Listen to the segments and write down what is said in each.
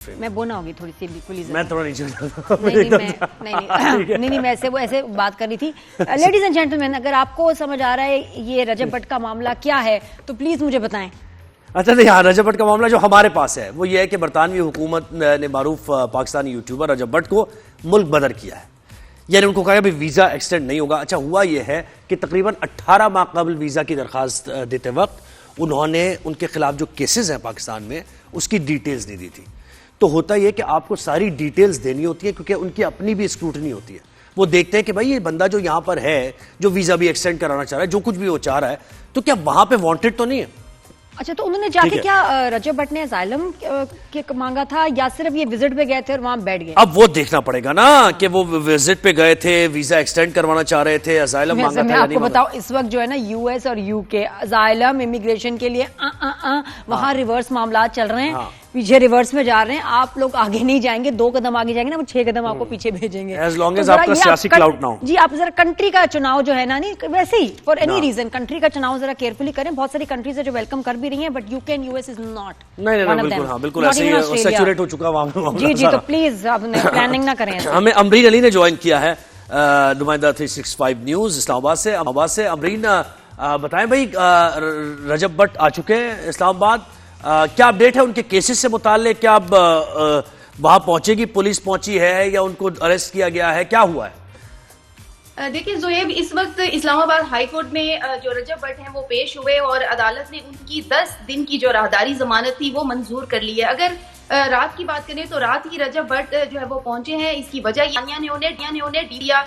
میں بونا ہوگی تھوڑی سی بالکل میں تھوڑا نیچے نہیں میں ایسے بات کر رہی تھی. لیڈیز اینڈ جینٹلمین, اگر آپ کو سمجھ آ رہا ہے یہ رجب بٹ کا معاملہ کیا ہے تو پلیز مجھے بتائیں. اچھا نہیں, ہاں رجب بٹ کا معاملہ جو ہمارے پاس ہے وہ یہ ہے کہ برطانوی حکومت نے معروف پاکستانی یوٹیوبر رجب بٹ کو ملک بدر کیا ہے, یعنی ان کو کہا کہ ویزا ایکسٹینڈ نہیں ہوگا. اچھا ہوا یہ ہے کہ تقریباً 18 ماہ قبل ویزا کی درخواست دیتے وقت انہوں نے ان کے خلاف جو کیسز ہیں پاکستان میں اس کی ڈیٹیلز نہیں دی تھی. تو ہوتا یہ کہ آپ کو ساری ڈیٹیلز دینی ہوتی ہے کیونکہ ان کی اپنی بھی اسکروٹنی ہوتی ہے. وہ دیکھتے ہیں کہ بھائی یہ بندہ جو یہاں پر ہے جو ویزا بھی ایکسٹینڈ کرانا چاہ رہا ہے, جو کچھ بھی وہ چاہ رہا ہے, تو کیا وہاں پہ وانٹڈ تو نہیں ہے. اچھا تو انہوں نے جا کے کیا رجب بٹ نے اسائلم مانگا تھا یا صرف یہ وزٹ پہ گئے تھے اور وہاں بیٹھ گئے؟ اب وہ دیکھنا پڑے گا نا کہ وہ وزٹ پہ گئے تھے, ویزا ایکسٹینڈ کروانا چاہ رہے تھے, اسائلم مانگا تھا. میں آپ کو بتاؤں اس وقت جو ہے نا یو ایس اور یو کے اسائلم امیگریشن کے لیے وہاں ریورس معاملات چل رہے ہیں, پیچھے ریورس میں جا رہے ہیں. آپ لوگ آگے نہیں جائیں گے, 2 قدم آگے جائیں گے نا, وہ 6 قدم آپ کو پیچھے بھیجیں گے. ایز لانگ ایز آپ کا سیاسی کلاؤڈ نہ ہو. جی آپ ذرا کنٹری کا چناؤ جو ہے نا, نہیں ویسے ہی فار اینی ریزن کنٹری کا چناؤ ذرا کیئرفلی کریں. بہت ساری کنٹریز ہے جو ویلکم کر بھی رہی ہیں, بٹ یو کے and U S is not. نہیں بالکل, ہاں بالکل ایسے ہی سیچوریٹ ہو چکا وہاں. جی تو پلیز آپ پلاننگ نہ کریں. ہمیں امرین علی نے جوائن کیا ہے, نمائندہ 365 نیوز اسلام آباد سے. امرین بتائیں بھائی, رجب بٹ آ چکے ہیں اسلام آباد, کیا اپڈیٹ ہے ان کے کیسز سے متعلق؟ کیا اب وہاں پہنچے گی, پولیس پہنچی ہے یا ان کو اریسٹ کیا گیا ہے, کیا ہوا ہے؟ دیکھیں زہیب, اس وقت اسلام آباد ہائی کورٹ میں جو رجب بٹ ہیں وہ پیش ہوئے اور عدالت نے ان کی 10 دن کی جو راہداری ضمانت تھی وہ منظور کر لی ہے. اگر رات کی بات کریں تو رات ہی رجب بٹ جو ہے وہ پہنچے ہیں. اس کی وجہ نے انہیں دیا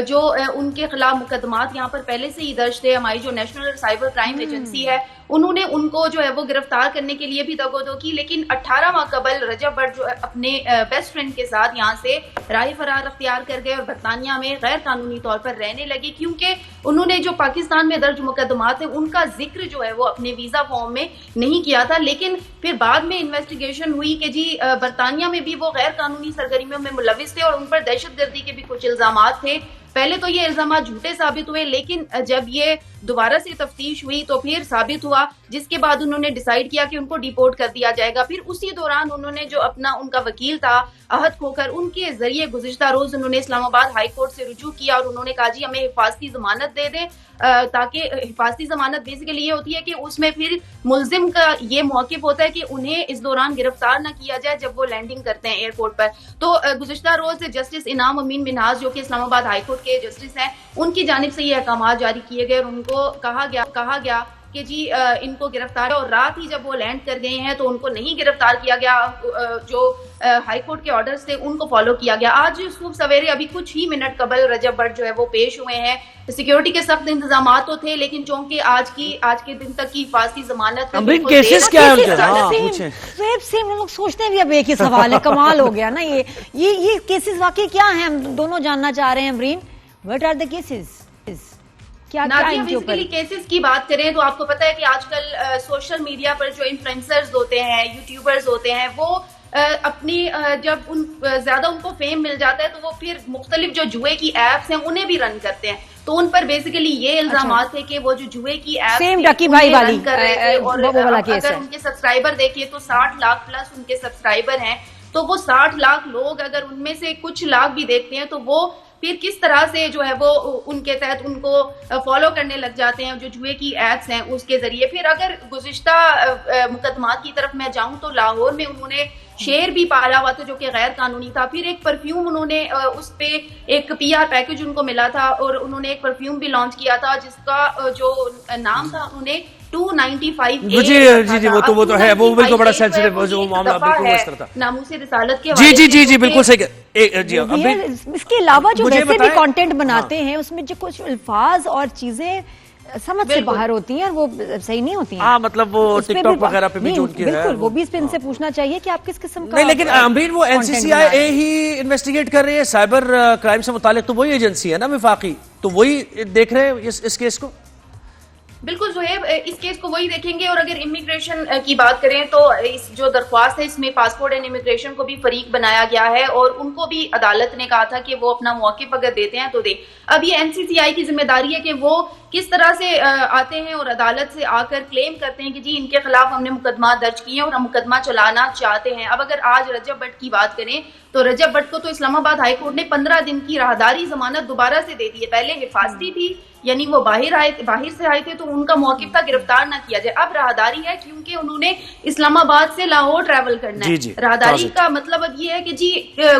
جو ان کے خلاف مقدمات یہاں پر پہلے سے ہی درج تھے. ہماری جو نیشنل سائبر کرائم ایجنسی ہے انہوں نے ان کو جو ہے وہ گرفتار کرنے کے لیے بھی دگودو کی, لیکن 18 ماہ قبل رجب بٹ جو اپنے بیسٹ فرینڈ کے ساتھ یہاں سے راہ فرار اختیار کر گئے اور برطانیہ میں غیر قانونی طور پر رہنے لگے, کیونکہ انہوں نے جو پاکستان میں درج مقدمات ہیں ان کا ذکر جو ہے وہ اپنے ویزا فارم میں نہیں کیا تھا. لیکن پھر بعد میں انویسٹیگیشن ہوئی کہ جی برطانیہ میں بھی وہ غیر قانونی سرگرمیوں میں ملوث تھے اور ان پر دہشت گردی کے بھی کچھ الزامات تھے. پہلے تو یہ الزامات جھوٹے ثابت ہوئے, لیکن جب یہ دوبارہ سے تفتیش ہوئی تو پھر ثابت ہوا, جس کے بعد انہوں نے ڈیسائیڈ کیا کہ ان کو ڈیپورٹ کر دیا جائے گا. پھر اسی دوران انہوں نے جو اپنا ان کا وکیل تھا احد کھوکھر, ان کے ذریعے گزشتہ روز انہوں نے اسلام آباد ہائی کورٹ سے رجوع کیا اور انہوں نے کہا جی ہمیں حفاظتی ضمانت دے دیں, تاکہ حفاظتی ضمانت بیسیکلی یہ ہوتی ہے کہ اس میں پھر ملزم کا یہ موقف ہوتا ہے کہ انہیں اس دوران گرفتار نہ کیا جائے جب وہ لینڈنگ کرتے ہیں ایئرپورٹ پر. تو گزشتہ روز جسٹس انعام امین منہاج جو کہ اسلام آباد ہائی کورٹ کے جسٹس ہیں, ان کی جانب سے یہ احکامات جاری کیے گئے اور ان کو کہا گیا کہ جی ان کو گرفتار, اور رات ہی جب وہ لینڈ کر گئے ہیں تو ان کو نہیں گرفتار کیا گیا. جو ہائی کورٹ کے آرڈرز تھے ان کو فالو کیا گیا. آج صبح سویرے ابھی کچھ ہی منٹ قبل رجب بٹ جو ہے وہ پیش ہوئے ہیں. سیکیورٹی کے سخت انتظامات تو تھے, لیکن چونکہ آج کے دن تک کی حفاظتی ضمانت کیسز کیا ہے لوگ سوچتے ہیں بھی اب ایک ہی سوال ہے, کمال ہو گیا نا. یہ کیسز واقعی کیا ہیں, ہم دونوں جاننا چاہ رہے ہیں. Amreen, what are the cases? Cases کی بات کریں تو آپ کو پتا ہے کہ آج کل سوشل میڈیا پر جو انفلوئنسرز ہوتے ہیں, یوٹیوبرز ہوتے ہیں, وہ اپنی جب زیادہ ان کو فیم مل جاتا ہے تو وہ پھر مختلف جو جوئے کی ایپس ہیں انہیں بھی رن کرتے ہیں. تو ان پر بیسیکلی یہ الزامات تھے کہ وہ جو جوئے کی ایپس رن کر رہے تھے, اور اگر ان کے سبسکرائبر دیکھیے تو 60 لاکھ پلس ان کے سبسکرائبر ہیں. تو وہ 60 لاکھ لوگ اگر ان میں سے کچھ لاکھ بھی دیکھتے ہیں تو وہ پھر کس طرح سے جو ہے وہ ان کے تحت ان کو فالو کرنے لگ جاتے ہیں جو جوئے کی ایپس ہیں اس کے ذریعے. پھر اگر گزشتہ مقدمات کی طرف میں جاؤں تو لاہور میں انہوں نے شیر بھی پالا ہوا تھا جو کہ غیر قانونی تھا. پھر ایک پرفیوم انہوں نے اس پہ ایک PR پیکج ان کو ملا تھا اور انہوں نے ایک پرفیوم بھی لانچ کیا تھا جس کا جو نام تھا انہوں نے 295 جی وہ تو ہے, وہ بالکل بڑا سینسٹیو جو معاملہ بالکل اس طرح تھا, ناموس رسالت کے حوالے سے. جی بالکل صحیح. جی اس کے علاوہ جو ویسے بھی کانٹینٹ بناتے ہیں اس میں جو کچھ الفاظ اور چیزیں سمجھ سے باہر ہوتی ہیں اور وہ صحیح نہیں ہوتی ہیں. ہاں مطلب وہ ٹک ٹاک وغیرہ پہ بھی جو کی ہے بالکل, وہ بھی اس پہ ان سے پوچھنا چاہیے کہ آپ کس قسم کا. نہیں لیکن امرین, وہ NCCIA ہی انویسٹیگیٹ کر رہی ہے سائبر کرائم سے متعلق, تو وہی ایجنسی ہے نا وفاقی, تو وہی دیکھ رہے ہیں اس کیس کو. بالکل زہیب, اس کیس کو وہی دیکھیں گے. اور اگر امیگریشن کی بات کریں تو اس جو درخواست ہے اس میں پاسپورٹ اینڈ امیگریشن کو بھی فریق بنایا گیا ہے اور ان کو بھی عدالت نے کہا تھا کہ وہ اپنا موقف اگر دیتے ہیں تو دیں. اب یہ NCCI کی ذمہ داری ہے کہ وہ کس طرح سے آتے ہیں اور عدالت سے آ کر کلیم کرتے ہیں کہ جی ان کے خلاف ہم نے مقدمات درج کیے ہیں اور ہم مقدمہ چلانا چاہتے ہیں. اب اگر آج رجب بٹ کی بات کریں تو رجب بٹ کو تو اسلام آباد ہائی کورٹ نے 15 دن کی راہداری ضمانت دوبارہ سے دے دی ہے. پہلے حفاظتی تھی, یعنی وہ باہر سے آئے تھے تو ان کا موقف تھا گرفتار نہ کیا جائے. اب راہداری ہے کیونکہ انہوں نے اسلام آباد سے لاہور ٹریول کرنا ہے. راہداری کا مطلب اب یہ ہے کہ جی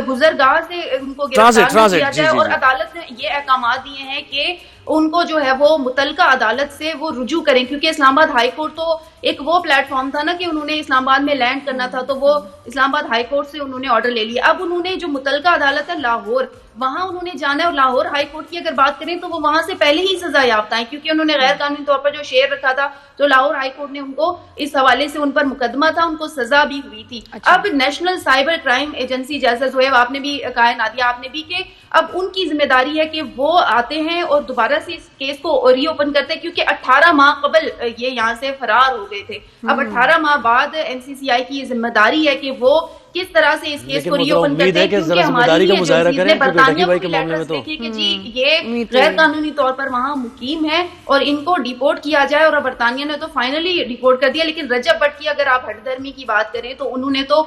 گزرگاہ سے ان کو گرفتار نہ کیا جائے, اور عدالت نے یہ احکامات دیے ہیں کہ ان کو جو ہے وہ متعلقہ عدالت سے وہ رجوع کریں, کیونکہ اسلام آباد ہائی کورٹ تو ایک وہ پلیٹ فارم تھا نا کہ انہوں نے اسلام آباد میں لینڈ کرنا تھا, تو وہ اسلام آباد ہائی کورٹ سے انہوں نے آرڈر لے لیا. اب انہوں نے جو متعلقہ عدالت ہے لاہور, وہاں انہوں نے جانا ہے, اور لاہور ہائی کورٹ کی اگر بات کریں تو وہ وہاں سے پہلے ہی سزا یافتہ ہیں, کیونکہ انہوں نے غیر قانونی طور پر جو شیئر رکھا تھا تو لاہور ہائی کورٹ نے ان کو اس حوالے سے ان پر مقدمہ تھا, ان کو سزا بھی ہوئی تھی. اب نیشنل سائبر کرائم ایجنسی, جیسا زویب آپ نے بھی کہا ہے, نادیہ آپ نے بھی, کہ اب ان کی ذمہ داری ہے کہ وہ آتے ہیں اور دوبارہ سے اس کیس کو ری اوپن کرتے ہیں, کیونکہ 18 ماہ قبل یہ یہاں سے فرار ہو گئے تھے. اب 18 ماہ بعد MCCI کی یہ ذمہ داری ہے کہ وہ کس طرح سے اس کیس کو ری اوپن کرتے ہیں, کیونکہ ہماری یہ ایجنسیز نے برطانیہ کو لیٹرز دیکھے کہ جی یہ غیر قانونی طور پر وہاں مقیم ہے اور ان کو ڈیپورٹ کیا جائے, اور برطانیہ نے تو فائنلی ڈیپورٹ کر دیا. لیکن رجب بٹ کی اگر آپ ہٹ درمی کی بات کریں تو انہوں نے تو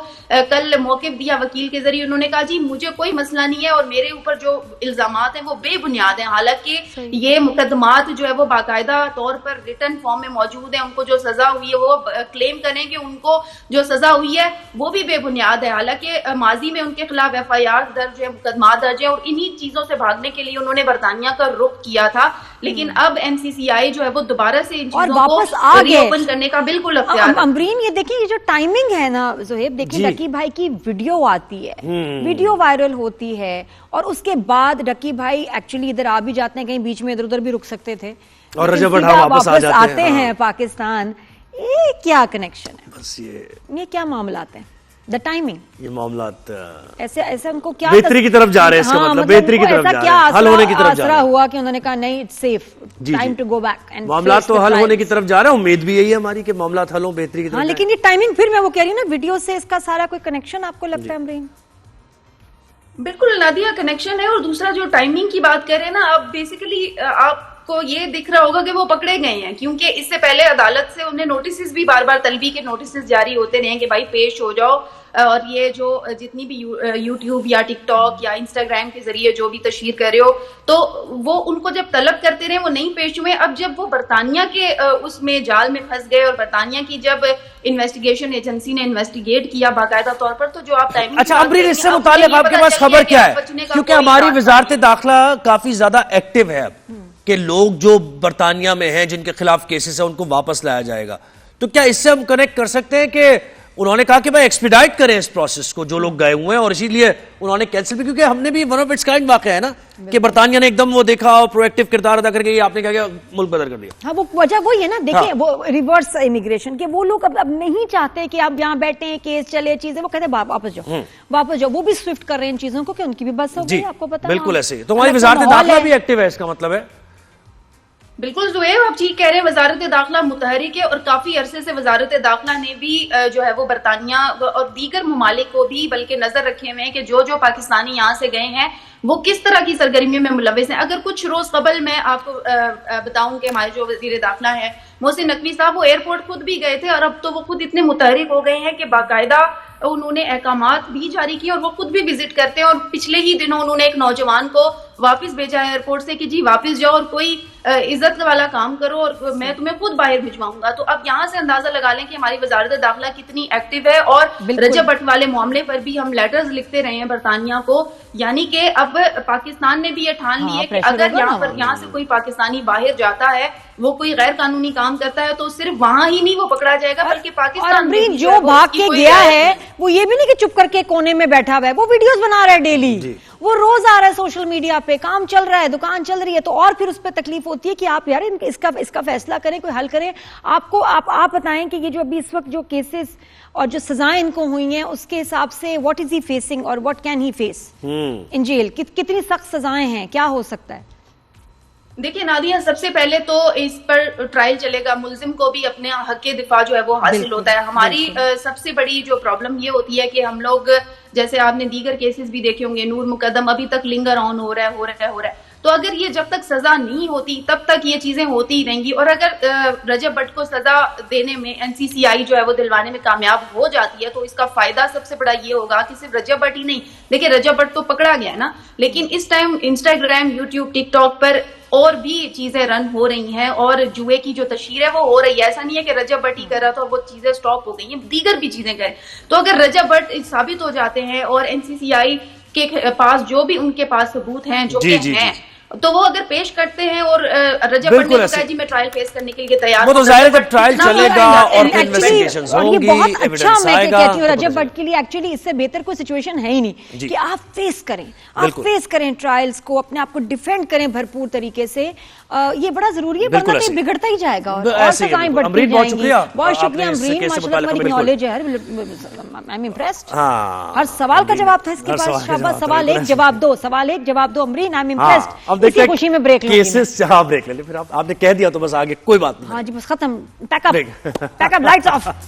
کل موقف دیا وکیل کے ذریعے, انہوں نے کہا جی مجھے کوئی مسئلہ نہیں ہے اور میرے اوپر جو الزامات ہیں وہ بے بنیاد ہیں, حالانکہ یہ مقدمات جو ہے وہ باقاعدہ طور پر ریٹن فارم میں موجود ہیں. ان کو جو سزا ہوئی ہے وہ کلیم کریں کہ ان کو جو سزا ہوئی ہے وہ بھی بے بنیاد ہے, حالانکہ ماضی میں ان کے خلاف FIR درج ہے, مقدمات درج ہیں, اور انہی چیزوں سے بھاگنے کے لیے انہوں نے برطانیہ کا رخ کیا تھا. لیکن اب MCCI جو ہے وہ دوبارہ سے ان چیزوں کو ری اوپن کرنے کا بالکل اختیار ہے. امرین یہ دیکھیں, یہ جو ٹائمنگ ہے نا زہیب, دیکھیں رکی بھائی کی ویڈیو آتی ہے, ویڈیو وائرل ہوتی ہے, اور اس کے بعد رکی بھائی ایکچولی ادھر آ بھی جاتے ہیں, کہیں بیچ میں ادھر ادھر بھی رک سکتے تھے, اور رجب بٹ واپس آتے ہیں پاکستان. یہ کیا کنیکشن ہے, بس یہ کیا معاملات ہیں, دا ٹائمنگ, یہ معاملات ایسے ان کو کیا بہتری کی طرف جا رہے ہیں, اس کا مطلب بہتری کی طرف جا رہے ہیں, حل ہونے کی طرف جا رہے ہیں. ہوا کہ انہوں نے کہا نہیں it's safe, time to go back, معاملات تو حل ہونے کی طرف جا رہے ہیں, امید بھی یہی ہے ہماری کہ معاملات حل ہوں, بہتری کی طرف. ہاں لیکن یہ ٹائمنگ, پھر میں وہ کہہ رہی ہوں نا, ویڈیو سے اس کا سارا کوئی کنیکشن آپ کو لگتا ہے امرین؟ بالکل نادیہ کنیکشن ہے, اور دوسرا جو ٹائمنگ کی بات کر رہے ہیں نا, اب بیسیکلی آپ کو یہ دکھ رہا ہوگا کہ وہ پکڑے گئے ہیں, کیونکہ اس سے پہلے عدالت سے انہیں نوٹسز بھی بار بار طلبی کے نوٹسز جاری ہوتے رہے کہ بھائی پیش ہو جاؤ, اور یہ جو جتنی بھی یوٹیوب یا ٹک ٹاک یا انسٹاگرام کے ذریعے جو بھی تشہیر کر رہے ہو, تو وہ ان کو جب طلب کرتے رہے وہ نہیں پیش ہوئے. اب جب وہ برطانیہ کے اس میں جال میں پھنس گئے, اور برطانیہ کی جب انویسٹیگیشن ایجنسی نے انویسٹیگیٹ کیا باقاعدہ طور پر, تو جو آپ ٹائمنگ. اچھا امرین, اس سے متعلق آپ کے پاس خبر کیا ہے, کیونکہ ہماری وزارت داخلہ کافی زیادہ ایکٹیو ہے اب کہ لوگ جو برطانیہ میں ہیں جن کے خلاف کیسز ہیں ان کو واپس لایا جائے گا, تو کیا اس سے ہم کنیکٹ کر سکتے ہیں کہ انہوں نے کہا کہ بھائی ایکسپیڈائٹ کریں اس پروسیس کو, جو لوگ گئے ہوئے ہیں, اور اسی لیے انہوں نے کینسل بھی, کیونکہ ہم نے بھی ون آف اٹس کائنڈ واقعہ ہے نا کہ برطانیہ نے ایک دم وہ دیکھا اور پرو ایکٹیو کردار ادا کر کے آپ نے کہا کہ ملک بدر کر دیا. ہاں وہ وجہ وہی ہے نا, دیکھیں وہ ریورس امیگریشن کے وہ لوگ اب نہیں چاہتے کہ آپ یہاں بیٹھیں, کیس چلے, چیزیں, وہ کہتے ہیں واپس جاؤ, واپس جاؤ. وہ بھی سوئفٹ کر رہے ہیں ان چیزوں کو کہ ان کی بھی بس ہو گئی, آپ کو پتا ہے. بالکل ایسے ہی, تو ہماری وزارت داخلہ بھی ایکٹیو ہے, اس کا مطلب ہے. بالکل زہیب, آپ ٹھیک کہہ رہے ہیں, وزارت داخلہ متحرک ہے, اور کافی عرصے سے وزارت داخلہ نے بھی جو ہے وہ برطانیہ اور دیگر ممالک کو بھی بلکہ نظر رکھے ہوئے ہیں کہ جو پاکستانی یہاں سے گئے ہیں وہ کس طرح کی سرگرمیوں میں ملوث ہیں. اگر کچھ روز قبل میں آپ کو بتاؤں کہ ہمارے جو وزیر داخلہ ہیں محسن نقوی صاحب, وہ ایئرپورٹ خود بھی گئے تھے, اور اب تو وہ خود اتنے متحرک ہو گئے ہیں کہ باقاعدہ انہوں نے احکامات بھی جاری کیے, اور وہ خود بھی وزٹ کرتے ہیں. اور پچھلے ہی دنوں انہوں نے ایک نوجوان کو واپس بھیجا ہے ایئرپورٹ سے کہ جی واپس جاؤ اور کوئی عزت والا کام کرو, اور میں تمہیں خود باہر بھجواؤں گا. تو اب یہاں سے اندازہ لگا لیں کہ ہماری وزارت داخلہ کتنی ایکٹیو ہے, اور رجب بٹ والے معاملے پر بھی ہم لیٹرز لکھتے رہے ہیں برطانیہ کو, یعنی کہ اب پاکستان نے بھی یہ ٹھان لی ہے کہ اگر یہاں سے کوئی پاکستانی باہر جاتا ہے, وہ کوئی غیر قانونی کام کرتا ہے, تو صرف وہاں ہی نہیں وہ پکڑا جائے گا بلکہ پاکستان میں جو بھاگ کے گیا ہے وہ یہ بھی نہیں کہ چپ کر کے کونے میں بیٹھا ہوا ہے, وہ ویڈیوز بنا رہا ہے ڈیلی, وہ روز آ رہا ہے سوشل میڈیا پہ, کام چل رہا ہے, دکان چل رہی ہے, تو اور پھر اس پہ تکلیف ہوتی ہے کہ آپ یار اس کا فیصلہ کریں, کوئی حل کریں. آپ بتائیں کہ یہ جو ابھی اس وقت جو کیسز اور جو سزائیں ان کو ہوئی ہیں اس کے حساب سے واٹ از ہی فیسنگ اور what can he face in jail, کتنی سخت سزائیں ہیں, کیا ہو سکتا ہے؟ دیکھیں نادیہ, سب سے پہلے تو اس پر ٹرائل چلے گا, ملزم کو بھی اپنے حق کے دفاع جو ہے وہ حاصل ہوتا ہے. ہماری سب سے بڑی جو پرابلم یہ ہوتی ہے کہ ہم لوگ, جیسے آپ نے دیگر کیسز بھی دیکھے ہوں گے, نور مقدم ابھی تک لنگر آن ہو رہا ہے, تو اگر یہ جب تک سزا نہیں ہوتی تب تک یہ چیزیں ہوتی ہی رہیں گی. اور اگر رجب بٹ کو سزا دینے میں NCCI جو ہے وہ دلوانے میں کامیاب ہو جاتی ہے تو اس کا فائدہ سب سے بڑا یہ ہوگا کہ صرف رجب بٹ ہی نہیں, دیکھیں رجب بٹ تو پکڑا گیا ہے نا, لیکن اس ٹائم انسٹاگرام, یوٹیوب, ٹک ٹاک پر اور بھی چیزیں رن ہو رہی ہیں اور جوئے کی جو تشہیر ہے وہ ہو رہی ہے. ایسا نہیں ہے کہ رجب بٹ ہی کر رہا تھا اور وہ چیزیں سٹاپ ہو گئی ہیں, دیگر بھی چیزیں کریں. تو اگر رجب بٹ ثابت ہو جاتے ہیں اور NCCI کے پاس جو بھی ان کے پاس ثبوت ہیں جو کہ ہیں تو وہ اگر پیش کرتے ہیں اور رجب بٹ نے کہا جی میں ٹرائل فیس کرنے کے لیے تیار ہوں, وہ تو ظاہر ہے جب ٹرائل چلے گا اور انویسٹیگیشنز ہوں گی, بہت اچھا میں کہتی ہوں رجب بٹ بٹ کے لیے ایکچولی اس سے بہتر کوئی سچویشن ہے ہی نہیں کہ آپ فیس کریں, آپ فیس کریں ٹرائلز کو, اپنے آپ کو ڈیفینڈ کریں بھرپور طریقے سے. یہ بڑا ضروری ہے, ورنہ تو بگڑتا ہی جائے گا اور سزائیں بڑھتی جائیں گی. بہت شکریہ امرین, ماشاءاللہ تمہاری نالج ہے, آئی ایم امپریسڈ. ہر سوال کا جواب تھا اس کے پاس. شاباش, سوال ایک جواب دو, سوال ایک جواب دو امرین, آئی ایم امپریسڈ. اسی خوشی میں بریک کیسز بریک لے لیں, پھر آپ نے کہہ دیا تو بس آگے کوئی بات نہیں. ہاں جی بس ختم, پیک اپ, لائٹس آف.